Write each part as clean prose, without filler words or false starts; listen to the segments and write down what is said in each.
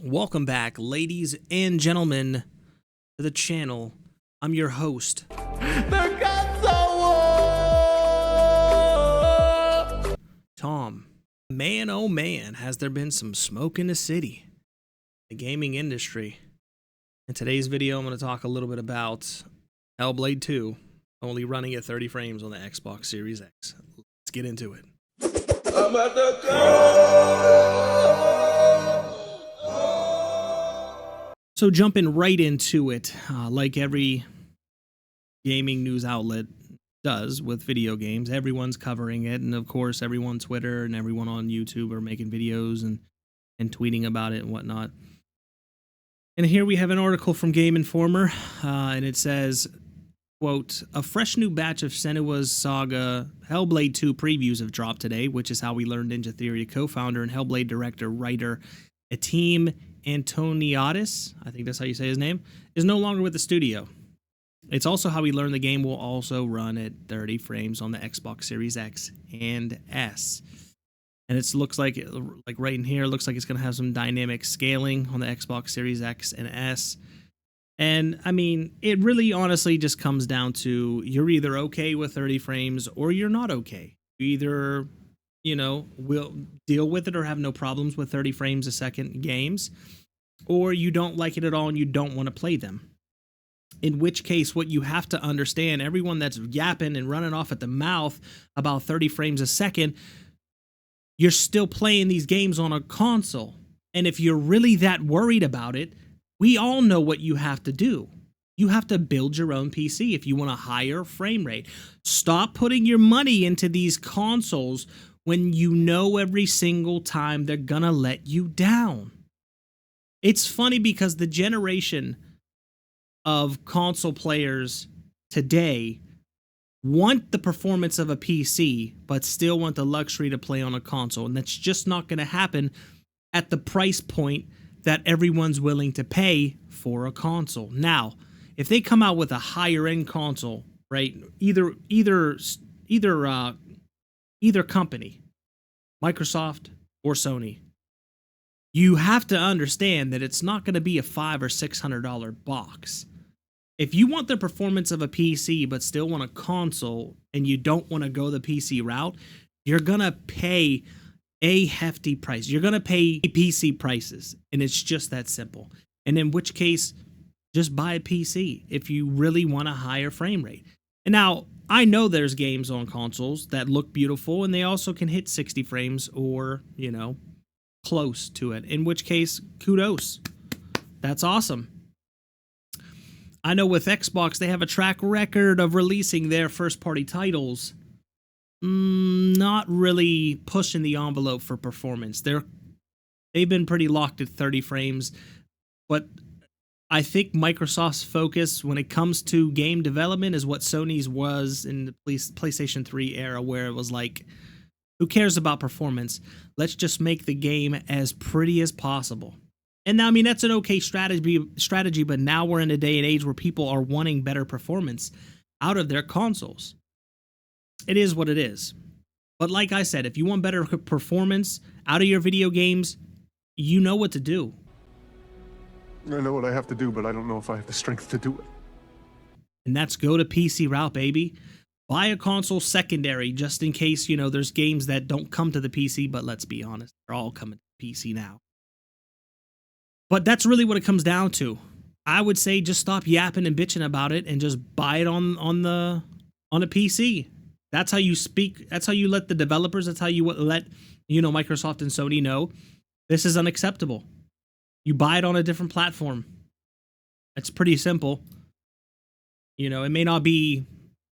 Welcome back, ladies and gentlemen, to the channel. I'm your host, Tom. Man, oh man, has there been some smoke in the city, the gaming industry. In today's video, I'm going to talk a little bit about HellBlade 2, only running at 30 frames on the Xbox Series X. Let's get into it. I'm at the So jumping right into it, like every gaming news outlet does with video games, everyone's covering it, and of course everyone on Twitter and everyone on YouTube are making videos and tweeting about it and whatnot. And here we have an article from Game Informer, and it says, quote, "A fresh new batch of Senua's Saga HellBlade 2 previews have dropped today, which is how we learned Ninja Theory co-founder and HellBlade director-writer Atim Antoniadis, I think that's how you say his name, is no longer with the studio. It's also how we learned the game will also run at 30 frames on the Xbox Series X and S. And it looks like right in here, it looks like it's going to have some dynamic scaling on the Xbox Series X and S. And I mean, it really honestly just comes down to you're either okay with 30 frames or you're not okay. You either, will deal with it or have no problems with 30 frames a second games, or you don't like it at all and you don't want to play them. In which case, what you have to understand, everyone that's yapping and running off at the mouth about 30 frames a second, you're still playing these games on a console. And if you're really that worried about it, we all know what you have to do. You have to build your own PC if you want a higher frame rate. Stop putting your money into these consoles when you know every single time they're gonna let you down. It's funny because the generation of console players today want the performance of a PC, but still want the luxury to play on a console. And that's just not going to happen at the price point that everyone's willing to pay for a console. Now, if they come out with a higher end console, right? Either company, Microsoft or Sony, you have to understand that it's not going to be a $500 or $600 box. If you want the performance of a PC but still want a console and you don't want to go the PC route, you're going to pay a hefty price. You're going to pay PC prices, and it's just that simple. And in which case, just buy a PC if you really want a higher frame rate. And now, I know there's games on consoles that look beautiful and they also can hit 60 frames or, close to it. In which case, kudos. That's awesome. I know with Xbox, they have a track record of releasing their first-party titles, not really pushing the envelope for performance. They've been pretty locked at 30 frames, but I think Microsoft's focus when it comes to game development is what Sony's was in the PlayStation 3 era, where it was like, who cares about performance? Let's just make the game as pretty as possible. And I mean, that's an okay strategy, but now we're in a day and age where people are wanting better performance out of their consoles. It is what it is. But like I said, if you want better performance out of your video games, you know what to do. I know what I have to do, but I don't know if I have the strength to do it. And that's go to PC route, baby. Buy a console secondary just in case, there's games that don't come to the PC, but let's be honest, they're all coming to the PC now. But that's really what it comes down to. I would say just stop yapping and bitching about it and just buy it on a PC. That's how you speak. That's how you let the developers, that's how you let, Microsoft and Sony know this is unacceptable. You buy it on a different platform. It's pretty simple. It may not be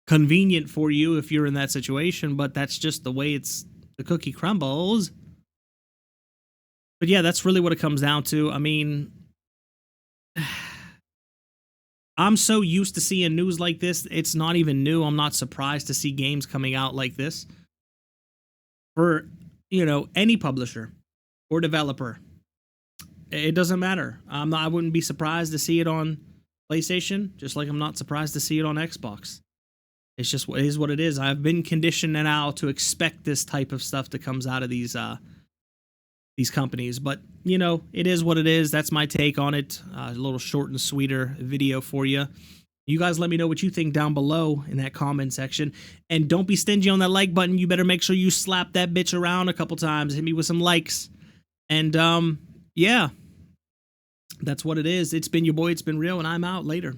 convenient for you if you're in that situation, but that's just the way the cookie crumbles. But yeah, that's really what it comes down to. I mean, I'm so used to seeing news like this. It's not even new. I'm not surprised to see games coming out like this for, any publisher or developer. It doesn't matter. I wouldn't be surprised to see it on PlayStation, just like I'm not surprised to see it on Xbox. It is what it is. I've been conditioned now to expect this type of stuff that comes out of these these companies. But, you know, it is what it is. That's my take on it. A little short and sweeter video for you. You guys let me know what you think down below in that comment section. And don't be stingy on that like button. You better make sure you slap that bitch around a couple times. Hit me with some likes. And, yeah, that's what it is. It's been your boy. It's been real, and I'm out. Later.